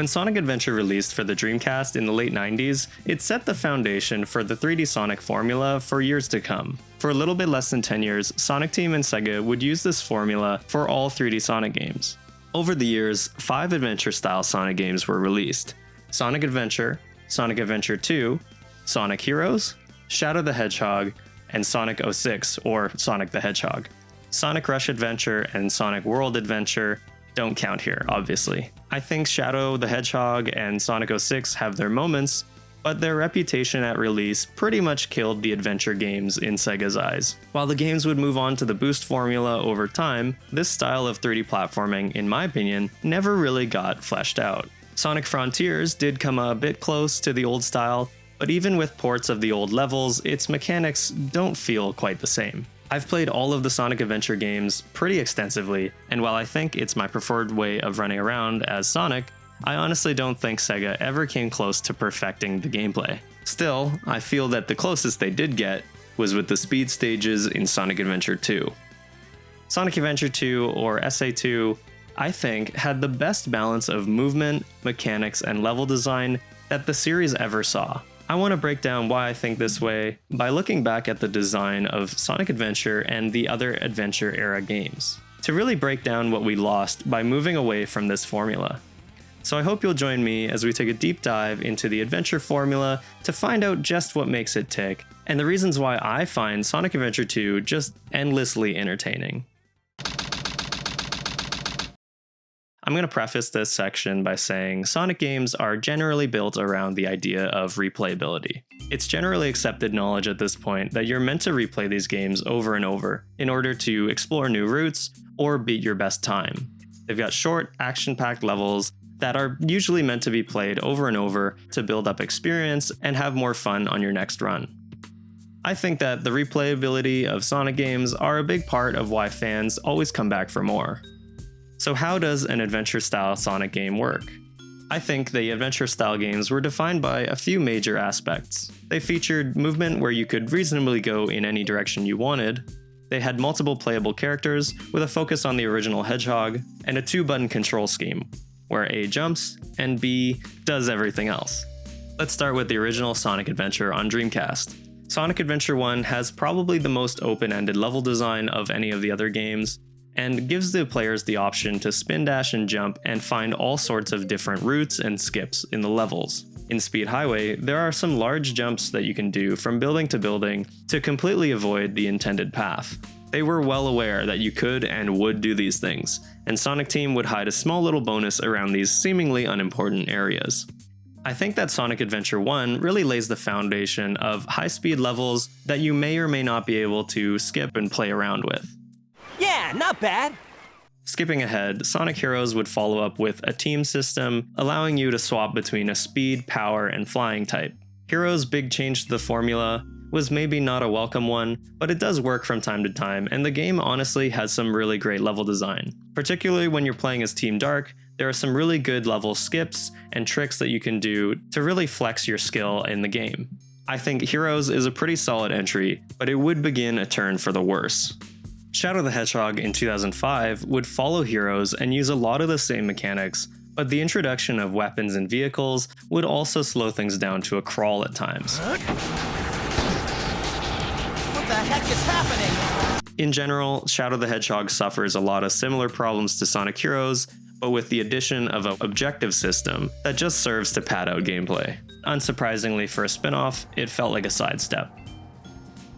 When Sonic Adventure released for the Dreamcast in the late 90s, it set the foundation for the 3D Sonic formula for years to come. For a little bit less than 10 years, Sonic Team and Sega would use this formula for all 3D Sonic games. Over the years, 5 adventure-style Sonic games were released: Sonic Adventure, Sonic Adventure 2, Sonic Heroes, Shadow the Hedgehog, and Sonic 06, or Sonic the Hedgehog. Sonic Rush Adventure and Sonic World Adventure don't count here, obviously. I think Shadow the Hedgehog and Sonic 06 have their moments, but their reputation at release pretty much killed the adventure games in Sega's eyes. While the games would move on to the boost formula over time, this style of 3D platforming, in my opinion, never really got fleshed out. Sonic Frontiers did come a bit close to the old style, but even with ports of the old levels, its mechanics don't feel quite the same. I've played all of the Sonic Adventure games pretty extensively, and while I think it's my preferred way of running around as Sonic, I honestly don't think Sega ever came close to perfecting the gameplay. Still, I feel that the closest they did get was with the speed stages in Sonic Adventure 2. Sonic Adventure 2, or SA2, I think had the best balance of movement, mechanics, and level design that the series ever saw. I want to break down why I think this way by looking back at the design of Sonic Adventure and the other adventure era games, to really break down what we lost by moving away from this formula. So I hope you'll join me as we take a deep dive into the adventure formula to find out just what makes it tick, and the reasons why I find Sonic Adventure 2 just endlessly entertaining. I'm going to preface this section by saying Sonic games are generally built around the idea of replayability. It's generally accepted knowledge at this point that you're meant to replay these games over and over in order to explore new routes or beat your best time. They've got short, action-packed levels that are usually meant to be played over and over to build up experience and have more fun on your next run. I think that the replayability of Sonic games are a big part of why fans always come back for more. So how does an adventure-style Sonic game work? I think the adventure-style games were defined by a few major aspects. They featured movement where you could reasonably go in any direction you wanted. They had multiple playable characters with a focus on the original Hedgehog, and a 2-button control scheme, where A jumps and B does everything else. Let's start with the original Sonic Adventure on Dreamcast. Sonic Adventure 1 has probably the most open-ended level design of any of the other games, and gives the players the option to spin dash and jump and find all sorts of different routes and skips in the levels. In Speed Highway, there are some large jumps that you can do from building to building to completely avoid the intended path. They were well aware that you could and would do these things, and Sonic Team would hide a small little bonus around these seemingly unimportant areas. I think that Sonic Adventure 1 really lays the foundation of high-speed levels that you may or may not be able to skip and play around with. Yeah, not bad. Skipping ahead, Sonic Heroes would follow up with a team system, allowing you to swap between a speed, power, and flying type. Heroes' big change to the formula was maybe not a welcome one, but it does work from time to time, and the game honestly has some really great level design. Particularly when you're playing as Team Dark, there are some really good level skips and tricks that you can do to really flex your skill in the game. I think Heroes is a pretty solid entry, but it would begin a turn for the worse. Shadow the Hedgehog in 2005 would follow Heroes and use a lot of the same mechanics, but the introduction of weapons and vehicles would also slow things down to a crawl at times. What the heck is happening? In general, Shadow the Hedgehog suffers a lot of similar problems to Sonic Heroes, but with the addition of an objective system that just serves to pad out gameplay. Unsurprisingly for a spin-off, it felt like a sidestep.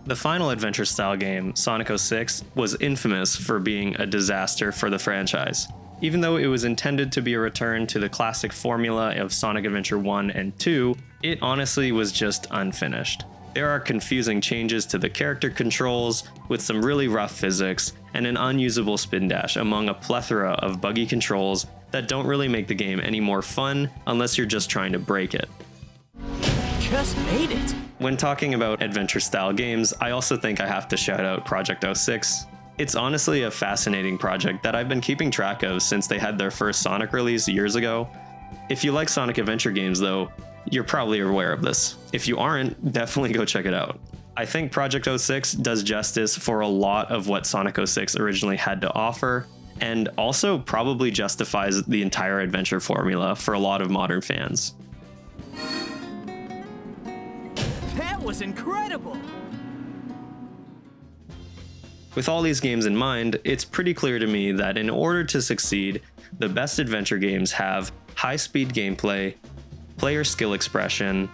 The final adventure-style game, Sonic 06, was infamous for being a disaster for the franchise. Even though it was intended to be a return to the classic formula of Sonic Adventure 1 and 2, it honestly was just unfinished. There are confusing changes to the character controls, with some really rough physics, and an unusable spin dash among a plethora of buggy controls that don't really make the game any more fun unless you're just trying to break it. Just made it. When talking about adventure-style games, I also think I have to shout out Project 06. It's honestly a fascinating project that I've been keeping track of since they had their first Sonic release years ago. If you like Sonic Adventure games though, you're probably aware of this. If you aren't, definitely go check it out. I think Project 06 does justice for a lot of what Sonic 06 originally had to offer, and also probably justifies the entire adventure formula for a lot of modern fans. That was incredible! With all these games in mind, it's pretty clear to me that in order to succeed, the best adventure games have high-speed gameplay, player skill expression,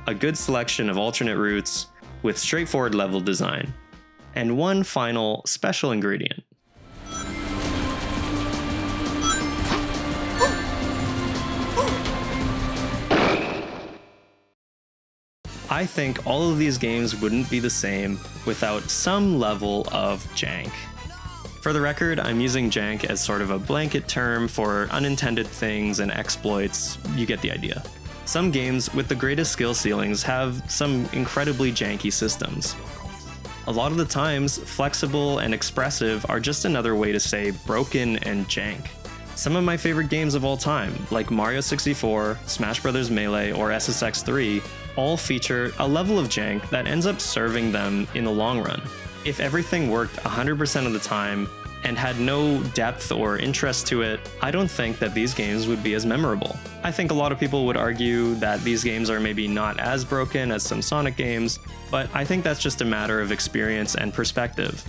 a good selection of alternate routes with straightforward level design, and one final special ingredient. I think all of these games wouldn't be the same without some level of jank. For the record, I'm using jank as sort of a blanket term for unintended things and exploits. You get the idea. Some games with the greatest skill ceilings have some incredibly janky systems. A lot of the times, flexible and expressive are just another way to say broken and jank. Some of my favorite games of all time, like Mario 64, Smash Bros. Melee, or SSX 3, all feature a level of jank that ends up serving them in the long run. If everything worked 100% of the time and had no depth or interest to it, I don't think that these games would be as memorable. I think a lot of people would argue that these games are maybe not as broken as some Sonic games, but I think that's just a matter of experience and perspective.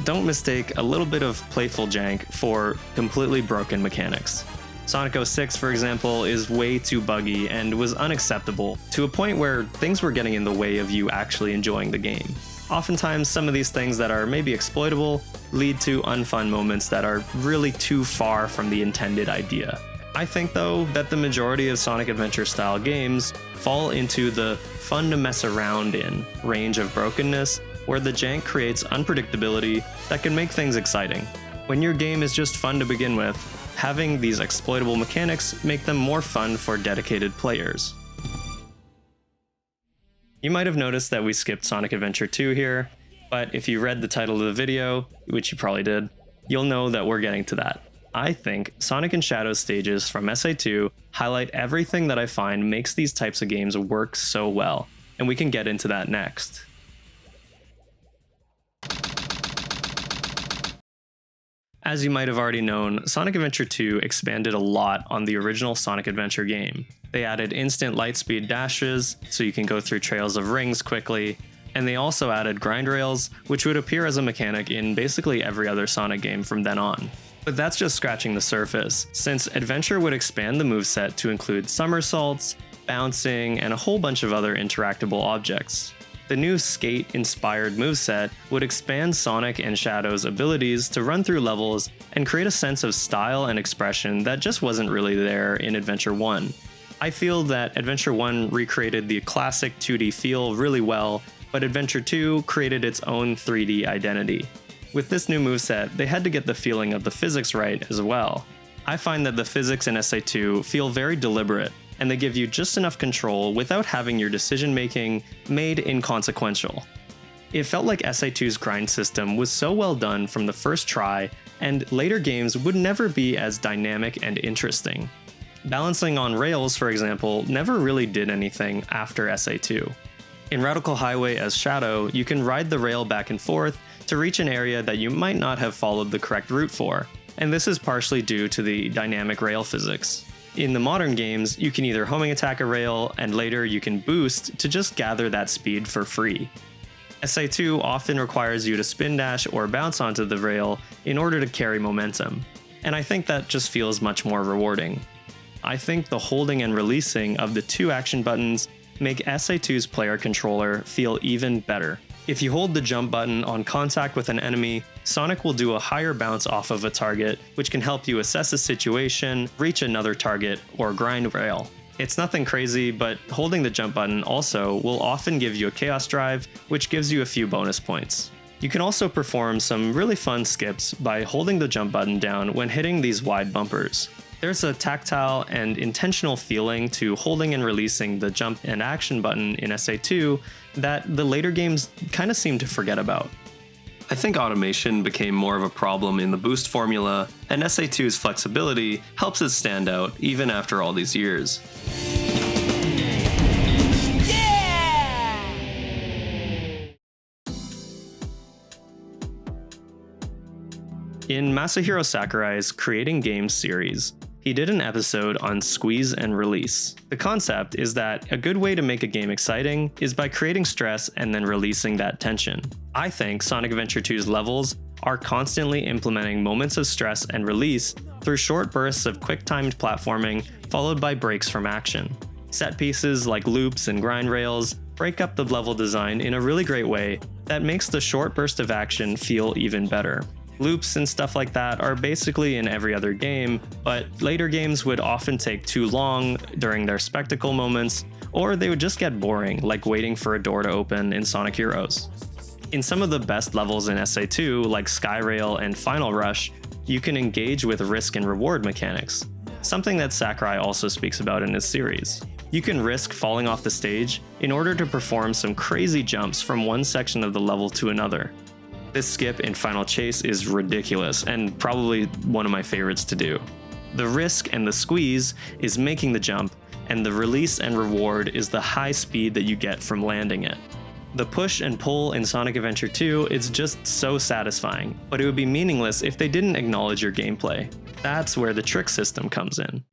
Don't mistake a little bit of playful jank for completely broken mechanics. Sonic 06, for example, is way too buggy and was unacceptable to a point where things were getting in the way of you actually enjoying the game. Oftentimes, some of these things that are maybe exploitable lead to unfun moments that are really too far from the intended idea. I think, though, that the majority of Sonic Adventure style games fall into the fun to mess around in range of brokenness, where the jank creates unpredictability that can make things exciting. When your game is just fun to begin with, having these exploitable mechanics make them more fun for dedicated players. You might have noticed that we skipped Sonic Adventure 2 here, but if you read the title of the video, which you probably did, you'll know that we're getting to that. I think Sonic and Shadows stages from SA2 highlight everything that I find makes these types of games work so well, and we can get into that next. As you might have already known, Sonic Adventure 2 expanded a lot on the original Sonic Adventure game. They added instant lightspeed dashes, so you can go through trails of rings quickly, and they also added grind rails, which would appear as a mechanic in basically every other Sonic game from then on. But that's just scratching the surface, since Adventure would expand the moveset to include somersaults, bouncing, and a whole bunch of other interactable objects. The new skate-inspired moveset would expand Sonic and Shadow's abilities to run through levels and create a sense of style and expression that just wasn't really there in Adventure 1. I feel that Adventure 1 recreated the classic 2D feel really well, but Adventure 2 created its own 3D identity. With this new moveset, they had to get the feeling of the physics right as well. I find that the physics in SA2 feel very deliberate, and they give you just enough control without having your decision-making made inconsequential. It felt like SA2's grind system was so well done from the first try, and later games would never be as dynamic and interesting. Balancing on rails, for example, never really did anything after SA2. In Radical Highway as Shadow, you can ride the rail back and forth to reach an area that you might not have followed the correct route for, and this is partially due to the dynamic rail physics. In the modern games, you can either homing attack a rail, and later you can boost to just gather that speed for free. SA2 often requires you to spin dash or bounce onto the rail in order to carry momentum, and I think that just feels much more rewarding. I think the holding and releasing of the two action buttons make SA2's player controller feel even better. If you hold the jump button on contact with an enemy, Sonic will do a higher bounce off of a target, which can help you assess a situation, reach another target, or grind rail. It's nothing crazy, but holding the jump button also will often give you a Chaos Drive, which gives you a few bonus points. You can also perform some really fun skips by holding the jump button down when hitting these wide bumpers. There's a tactile and intentional feeling to holding and releasing the jump and action button in SA2 that the later games kind of seem to forget about. I think automation became more of a problem in the boost formula, and SA2's flexibility helps it stand out even after all these years. In Masahiro Sakurai's Creating Games series, he did an episode on squeeze and release. The concept is that a good way to make a game exciting is by creating stress and then releasing that tension. I think Sonic Adventure 2's levels are constantly implementing moments of stress and release through short bursts of quick-timed platforming followed by breaks from action. Set pieces like loops and grind rails break up the level design in a really great way that makes the short burst of action feel even better. Loops and stuff like that are basically in every other game, but later games would often take too long during their spectacle moments, or they would just get boring, like waiting for a door to open in Sonic Heroes. In some of the best levels in SA2, like Skyrail and Final Rush, you can engage with risk and reward mechanics, something that Sakurai also speaks about in his series. You can risk falling off the stage in order to perform some crazy jumps from one section of the level to another. This skip in Final Chase is ridiculous and probably one of my favorites to do. The risk and the squeeze is making the jump, and the release and reward is the high speed that you get from landing it. The push and pull in Sonic Adventure 2 is just so satisfying, but it would be meaningless if they didn't acknowledge your gameplay. That's where the trick system comes in.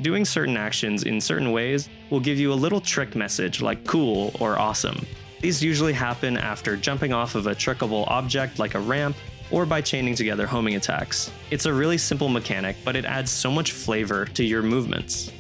Doing certain actions in certain ways will give you a little trick message like cool or awesome. These usually happen after jumping off of a trickable object like a ramp, or by chaining together homing attacks. It's a really simple mechanic, but it adds so much flavor to your movements.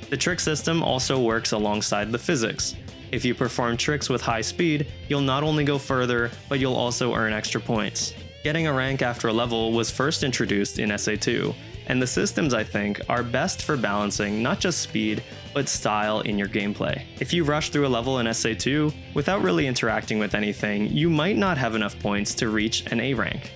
The trick system also works alongside the physics. If you perform tricks with high speed, you'll not only go further, but you'll also earn extra points. Getting a rank after a level was first introduced in SA2, and the systems, I think, are best for balancing not just speed, but style in your gameplay. If you rush through a level in SA2 without really interacting with anything, you might not have enough points to reach an A rank.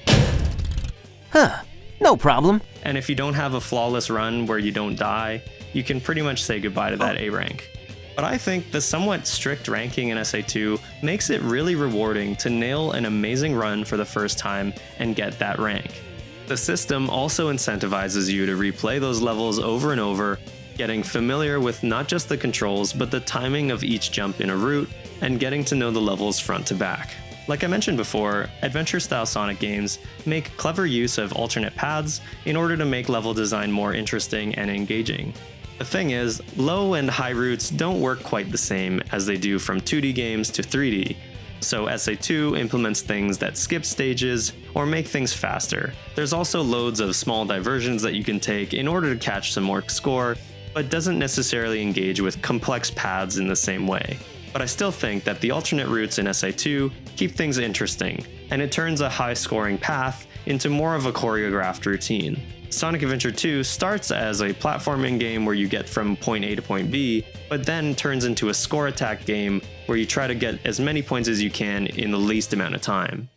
Huh, no problem. And if you don't have a flawless run where you don't die, you can pretty much say goodbye to that A rank. But I think the somewhat strict ranking in SA2 makes it really rewarding to nail an amazing run for the first time and get that rank. The system also incentivizes you to replay those levels over and over, getting familiar with not just the controls, but the timing of each jump in a route, and getting to know the levels front to back. Like I mentioned before, adventure-style Sonic games make clever use of alternate paths in order to make level design more interesting and engaging. The thing is, low and high routes don't work quite the same as they do from 2D games to 3D, so SA2 implements things that skip stages or make things faster. There's also loads of small diversions that you can take in order to catch some more score, but doesn't necessarily engage with complex paths in the same way. But I still think that the alternate routes in SA2 keep things interesting, and it turns a high-scoring path into more of a choreographed routine. Sonic Adventure 2 starts as a platforming game where you get from point A to point B, but then turns into a score attack game where you try to get as many points as you can in the least amount of time.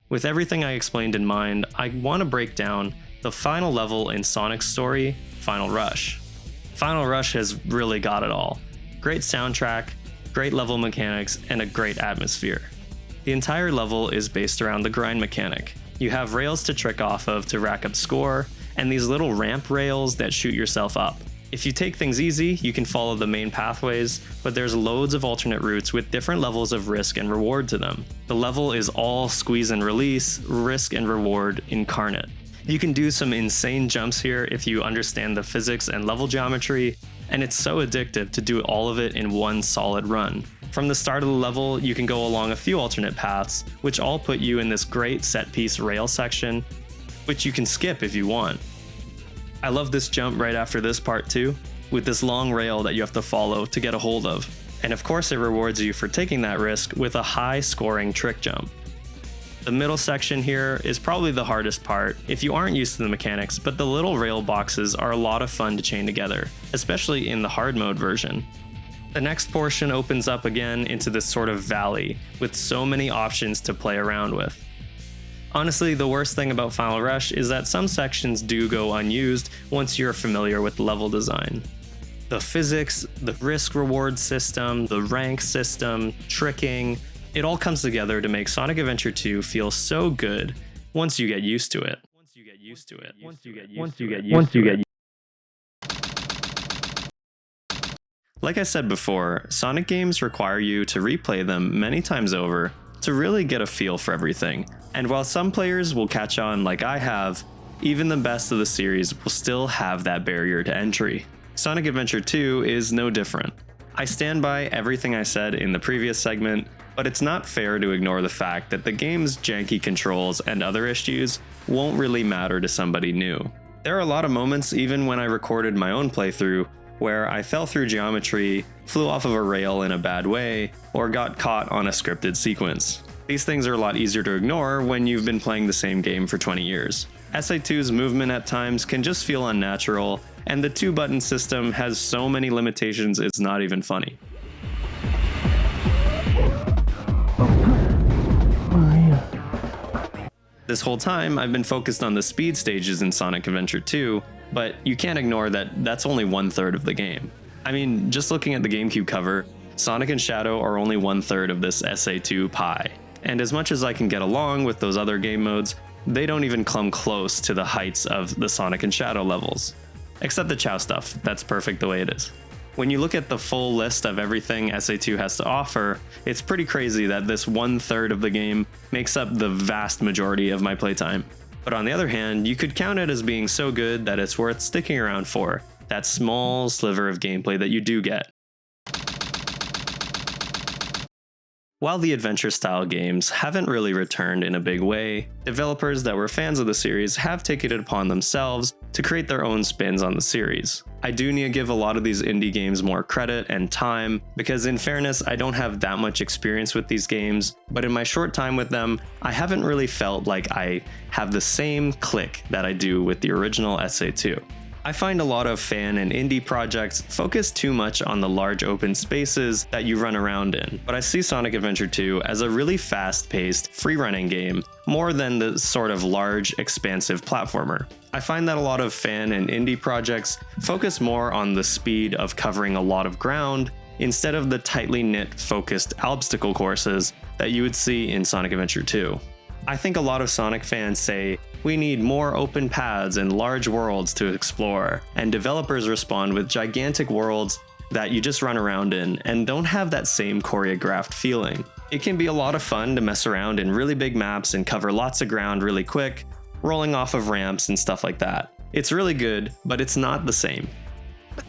With everything I explained in mind, I want to break down the final level in Sonic's story, Final Rush. Final Rush has really got it all. Great soundtrack, great level mechanics, and a great atmosphere. The entire level is based around the grind mechanic. You have rails to trick off of to rack up score, and these little ramp rails that shoot yourself up. If you take things easy, you can follow the main pathways, but there's loads of alternate routes with different levels of risk and reward to them. The level is all squeeze and release, risk and reward incarnate. You can do some insane jumps here if you understand the physics and level geometry, and it's so addictive to do all of it in one solid run. From the start of the level, you can go along a few alternate paths, which all put you in this great set-piece rail section, which you can skip if you want. I love this jump right after this part too, with this long rail that you have to follow to get a hold of. And of course it rewards you for taking that risk with a high-scoring trick jump. The middle section here is probably the hardest part if you aren't used to the mechanics, but the little rail boxes are a lot of fun to chain together, especially in the hard mode version. The next portion opens up again into this sort of valley, with so many options to play around with. Honestly, the worst thing about Final Rush is that some sections do go unused once you're familiar with level design. The physics, the risk-reward system, the rank system, tricking, it all comes together to make Sonic Adventure 2 feel so good once you get used to it. Like I said before, Sonic games require you to replay them many times over to really get a feel for everything. And while some players will catch on like I have, even the best of the series will still have that barrier to entry. Sonic Adventure 2 is no different. I stand by everything I said in the previous segment, but it's not fair to ignore the fact that the game's janky controls and other issues won't really matter to somebody new. There are a lot of moments, even when I recorded my own playthrough, where I fell through geometry, flew off of a rail in a bad way, or got caught on a scripted sequence. These things are a lot easier to ignore when you've been playing the same game for 20 years. SA2's movement at times can just feel unnatural, and the 2-button system has so many limitations it's not even funny. This whole time, I've been focused on the speed stages in Sonic Adventure 2, but you can't ignore that that's only 1/3 of the game. I mean, just looking at the GameCube cover, Sonic and Shadow are only 1/3 of this SA2 pie. And as much as I can get along with those other game modes, they don't even come close to the heights of the Sonic and Shadow levels. Except the Chow stuff, that's perfect the way it is. When you look at the full list of everything SA2 has to offer, it's pretty crazy that this 1/3 of the game makes up the vast majority of my playtime. But on the other hand, you could count it as being so good that it's worth sticking around for, that small sliver of gameplay that you do get. While the adventure-style games haven't really returned in a big way, developers that were fans of the series have taken it upon themselves to create their own spins on the series. I do need to give a lot of these indie games more credit and time, because in fairness, I don't have that much experience with these games, but in my short time with them, I haven't really felt like I have the same click that I do with the original SA2. I find a lot of fan and indie projects focus too much on the large open spaces that you run around in, but I see Sonic Adventure 2 as a really fast-paced, free-running game, more than the sort of large, expansive platformer. I find that a lot of fan and indie projects focus more on the speed of covering a lot of ground, instead of the tightly knit, focused obstacle courses that you would see in Sonic Adventure 2. I think a lot of Sonic fans say, we need more open paths and large worlds to explore, and developers respond with gigantic worlds that you just run around in and don't have that same choreographed feeling. It can be a lot of fun to mess around in really big maps and cover lots of ground really quick, rolling off of ramps and stuff like that. It's really good, but it's not the same.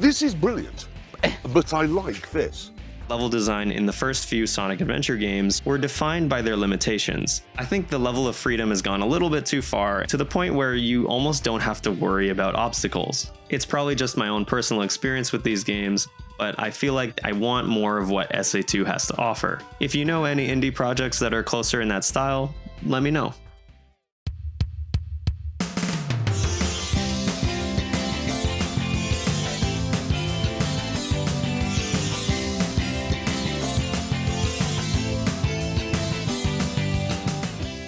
This is brilliant, but I like this. Level design in the first few Sonic Adventure games were defined by their limitations. I think the level of freedom has gone a little bit too far, to the point where you almost don't have to worry about obstacles. It's probably just my own personal experience with these games, but I feel like I want more of what SA2 has to offer. If you know any indie projects that are closer in that style, let me know.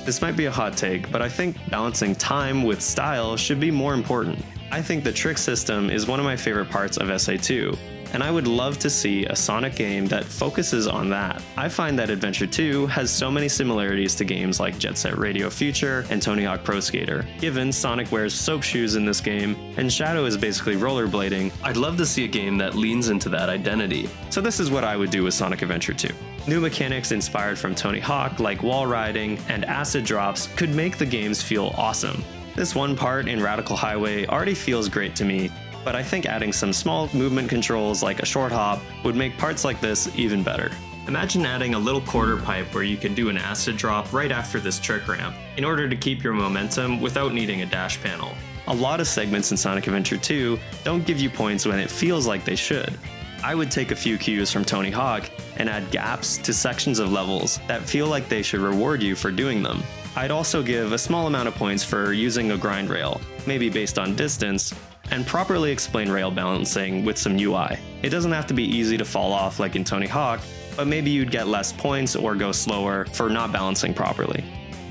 This might be a hot take, but I think balancing time with style should be more important. I think the trick system is one of my favorite parts of SA2, and I would love to see a Sonic game that focuses on that. I find that Adventure 2 has so many similarities to games like Jet Set Radio Future and Tony Hawk Pro Skater. Given Sonic wears soap shoes in this game, and Shadow is basically rollerblading, I'd love to see a game that leans into that identity. So this is what I would do with Sonic Adventure 2. New mechanics inspired from Tony Hawk, like wall riding and acid drops, could make the games feel awesome. This one part in Radical Highway already feels great to me, but I think adding some small movement controls like a short hop would make parts like this even better. Imagine adding a little quarter pipe where you can do an acid drop right after this trick ramp, in order to keep your momentum without needing a dash panel. A lot of segments in Sonic Adventure 2 don't give you points when it feels like they should. I would take a few cues from Tony Hawk and add gaps to sections of levels that feel like they should reward you for doing them. I'd also give a small amount of points for using a grind rail, maybe based on distance, and properly explain rail balancing with some UI. It doesn't have to be easy to fall off like in Tony Hawk, but maybe you'd get less points or go slower for not balancing properly.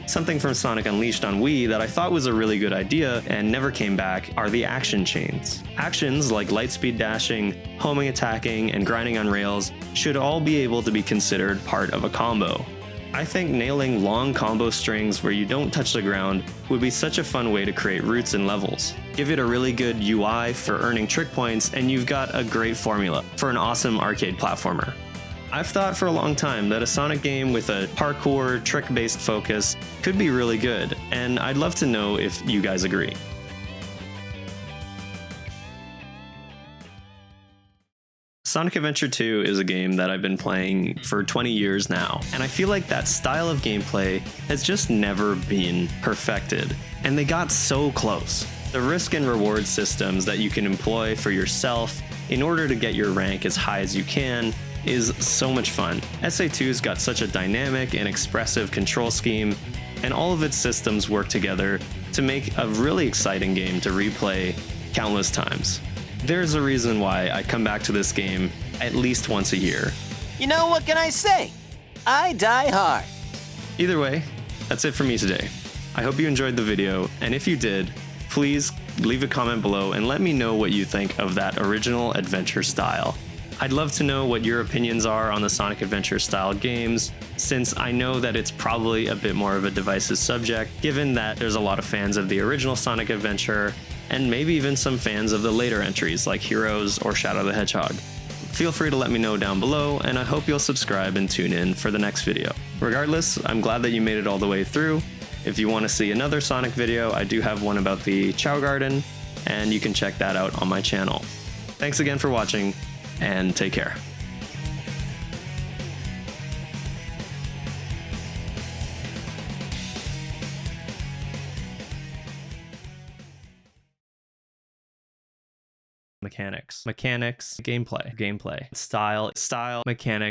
Something from Sonic Unleashed on Wii that I thought was a really good idea and never came back are the action chains. Actions like lightspeed dashing, homing attacking, and grinding on rails should all be able to be considered part of a combo. I think nailing long combo strings where you don't touch the ground would be such a fun way to create routes in levels. Give it a really good UI for earning trick points, and you've got a great formula for an awesome arcade platformer. I've thought for a long time that a Sonic game with a parkour, trick-based focus could be really good, and I'd love to know if you guys agree. Sonic Adventure 2 is a game that I've been playing for 20 years now, and I feel like that style of gameplay has just never been perfected, and they got so close. The risk and reward systems that you can employ for yourself in order to get your rank as high as you can is so much fun. SA2's got such a dynamic and expressive control scheme, and all of its systems work together to make a really exciting game to replay countless times. There's a reason why I come back to this game at least once a year. You know, what can I say? I die hard. Either way, that's it for me today. I hope you enjoyed the video, and if you did, please leave a comment below and let me know what you think of that original adventure style. I'd love to know what your opinions are on the Sonic Adventure style games, since I know that it's probably a bit more of a divisive subject, given that there's a lot of fans of the original Sonic Adventure, and maybe even some fans of the later entries like Heroes or Shadow the Hedgehog. Feel free to let me know down below, and I hope you'll subscribe and tune in for the next video. Regardless, I'm glad that you made it all the way through. If you want to see another Sonic video, I do have one about the Chow Garden, and you can check that out on my channel. Thanks again for watching, and take care. Mechanics, gameplay, style, mechanics.